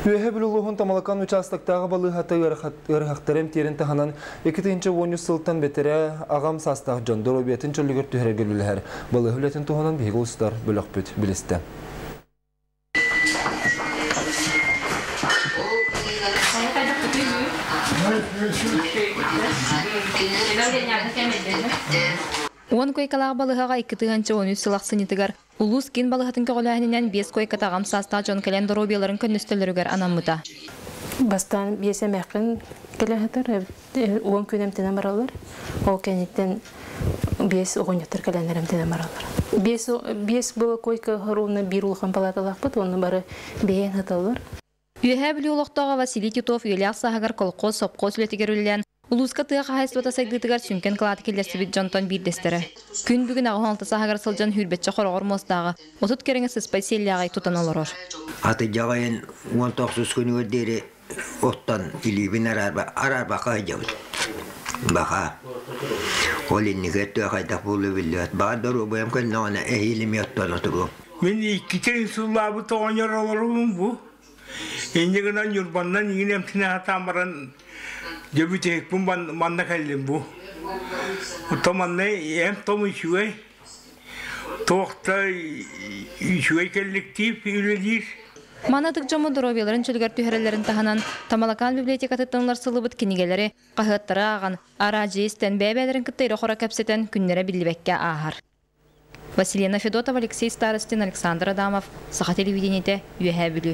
Üyehe biluluğun Tamalakan uçastaktағы balı hatı ırhaqtarım terin tahanan 2-10 sıltan betere ağam sastaq John Dorobiyatin çöllügür tühere gülüler. Balı hületin tuhanan beygi ustar bölük büt biliste. Он койкалағы балығаға 2-13 сылақ сынетігер. Улус кен балығатын көғіләхінен 5 койка тағам саста Джон Кален Доробияларын көністілерігер анамыта. Бастан бесе мәқін көләхетер, 10 көнемтені маралар. Ол кәнеттен 5 оғынеттер кәләнерімтені маралар. 5 бұл койка ғыруына бір ұлған палаталақ бұд, оны бары бейен хаталар. Үйе білі ұлықтаға Василий Титов үйелі ақсағығар қолқо сопқо сүлетігер үлілен. Улуска тыга хайсбата сагдытыгар сүнкен кылаты келдерсибит Жонтон бирдестері. Күн бүгін ағын алты сағығар сылжан хүрбетчі қорағыр мостағы. Отут кереңі сыспай селлияғай тұтан олырыр. Аты жағайын 19 күні өдері оттан илибін арарбақа жауыд. Бақа. Ол иннеге қайдақ болу білді. Баға дұру бұйым көнне оны әйілім яттан отығу. Мен 2 сулабы тоғанер оларым бұ. Ендегінен юрбаннан егін әмтіне атамыран Дебютек пun mana kalian bu, utamanya em tomu isue, tohta isue kolektif üyeler. Манатык жому Доробияларын чөлгөр түйәрелерин таханан Тамалакан библиотека тыттанлар сылыбыт кинигелери кахыттары аган аражистен бәбәләрен кыттыйры хора кәпсетен күннәре биллибеккә ахар. Василина Федотова, Алексей Старостин, Александр Адамов, Саха телевидениете, Юэхэ Бүлү.